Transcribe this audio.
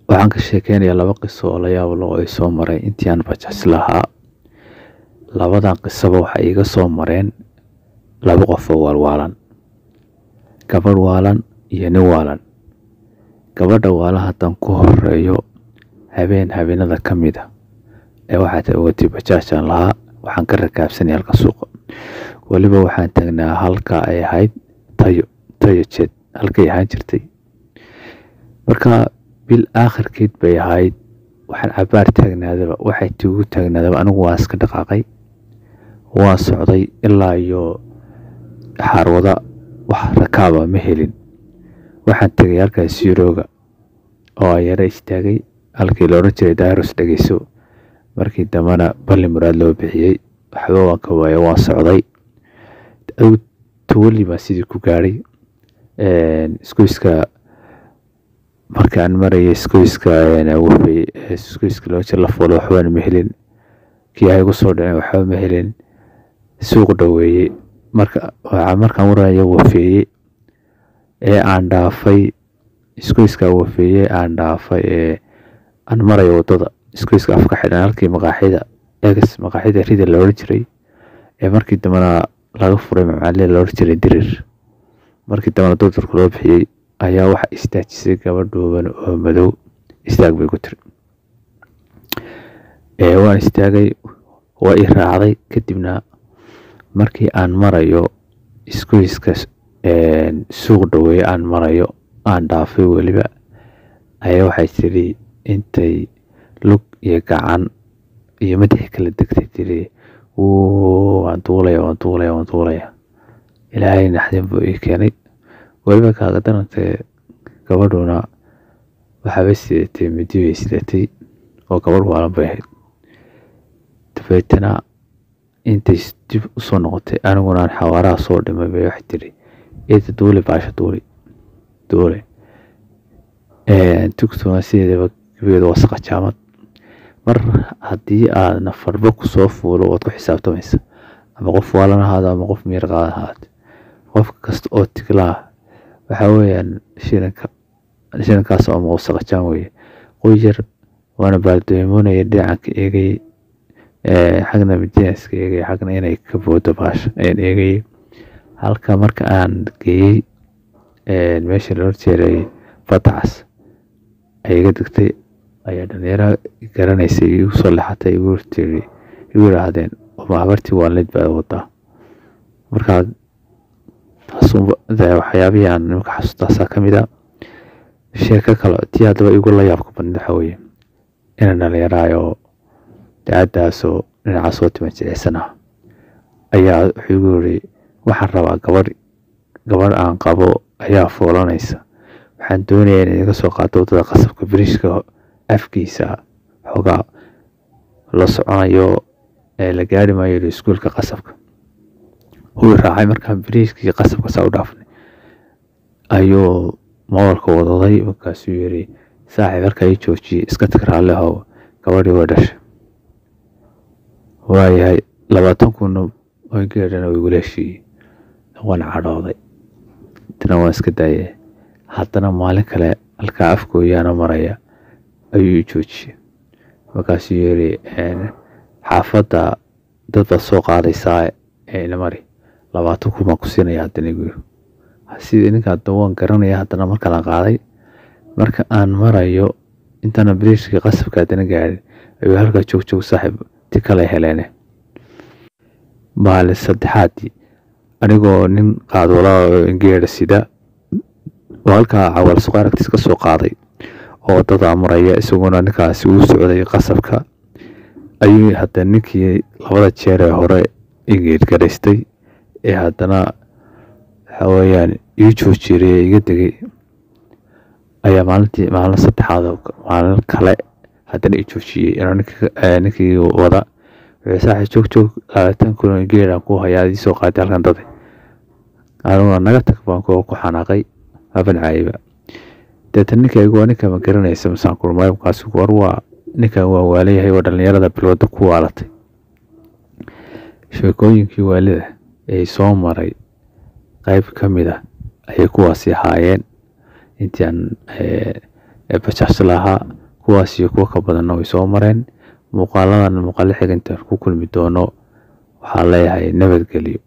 waxaan ka sheekeynayaa laba qiso oo la yaab leh oo ay soo maray intii aan bajaaj lahaa. Labadan qisaba waxay iga soo mareen laba qof oo walwalan, gabadh waalan iyo nin waalan. Gabadha waalan haddaan ku horeeyo, habeenada ka mid ah ee waxaa watay bajaajaan lahaa, waxaan ka rakaabsanay halka suuqa. Waliba waxaan taagnaa halka ay ahayd tayo jet halkay ahaan jirtay. Marka bil aakhirkeed bay ahayd, waxaan cabaar taagnaadaba waxay tuugu taagnaadaba anigu waan iska dhaqaaqay, waan socday ilaa iyo xarwada wax rakaaba ma helin. Waxaan tagay halkaas Siirooga oo ay yara istaagay halkii la oran jiray Dairos dhageyso. Markii dambana balli muraad loo bixiyay, waxba waan ka waayay, waan socday tuuli baa sidii ku gaaray iskuiska. Markaan marayay iskuiska loo jir la fuulo, waxbaan ma helin. Kii ay igu soo dhaceen waxba ma helin. Suuq dhaweeyay markaan waraayo wafeeyay ee aan dhaafay iskuiska wafeeyay aan dhaafay ee aan marayo wadada iskuiska afka xidhan halkii maqaaxida rida la oran jiray ee markii dambana laga furay macallin la oran jiray Dirir. Markii dambana doctorku loo bixiyay ayaa waxa istaajisay gabadh dhooban oo madow. Istaag bay ku tiri. Waan istaagay, waa i raacday. Kadibna markii aan marayo iskuiska suuq dhaweey aan marayo aan dhaafay waliba ayaa waxay tiri intay lug iyo gacan iyo madax kala degtay tiri waan duulaya. Ilaahay naxdin buu ii keenay. waliba kaaga darantay gabadhuna waxay sidatay midi way sidatay oo gabadh waalan bay ahayd. Dabeetana intay dib u soo noqotay aniguna aan xawaaraha soo dhimay bay wax tiri eed duuli baasha duuli tugtuna sideedaba gabeedo wasaq jaamad. Mar haddii aad nafarba ku soo fuulo waad ku xisaabtamaysa ama qof waalan ahaado ama qof miyir qaadan ahaado. Qof kasta oo tiglaa waxa weeyaan shirinkaas oo wasaq jaan weeye. Qoyar waana baaldoomonaya dhinacanka eegay xagna midiyaska eegay xagna inay ka boodo baasha ayaan eegay. Halka marka aan geeyay meesha la horjeeray Fatacas ay iga degtay ayaa dhalinyaro garanaysay igu soo leexatay igu yiraahdeen ma habartii waalid baa wadaa. Marka waxyaabihii aan nimka xasuusta ka mid ah. Sheeko kale tii hadaba igu la yaabka badnaa waxa weeye inaan dhalinyaro daadaasoo dhinaca soo timan jireysana ayaa wuxuu igu yiri waxaan rabaa gabadh aan qabo ayaa foolanaysa. Waxaan doonayaa in iga soo qaato wadada qasabka biriishka afkiisa xogaa la soconayo la gaari maayo iskuulka qasabka. Wuu raacay markaan biriishkii qasabka saa u dhaafnay ayuu moolka wadaday. Markaasuu yiri saaxiib halka ay joojiyay iska tagraale oo gabadhii waa dhashay. Waayahay 20,000 oo geerana way guleeshii. Waan cadhooday tana waan iska daayay. Haddana maalin kale halka afkooyana maraya ayuu joojiyay. Markaasuu yiri xaafadda dad soo qaadaysaa ina mari 20,000 ma ku siinaya haddana igu yiri. Sidii ninka waan garanaya haddana marka la qaaday marka aan marayo intana biriishka qasabka haddana gaarin ayuu halka joog saaxiib ti kale heleene. Maalin saddexaadii anigoo nin qaadwala geer sida halka awal suuq aragtis ka soo qaaday oo dad maraya isaguna ninkaasi uu socday qasabka ayuu haddana ninkii labada jeer hore geer gareystay ee haddana hawayaan ii joojiyay iga degay ayaa maalin saddexaad maalin kale haddana ii joojiyay ninkii wada saaxiib joog 20,000 geer ku hayaa soo qaaday halkan dad anoo naga tag baan ku xanaaqay aban cayba. Dadka ninka ma garanaysa masaan kulmay kaas waa ninka waa waaleeyahay oo dhalinyarada bilowda ku waalatay. Sheekooyinkii waalida ee soo maray qayb ka mid ah ayay kuwaasi haayeen intii aan ee bajaajta lahaa. kuwaas iyo kuwa ka badanna way soo mareen. muuqaaladan muuqaalo xiga intaan ku kulmi doono waxaa leeyahay nabadgelyo.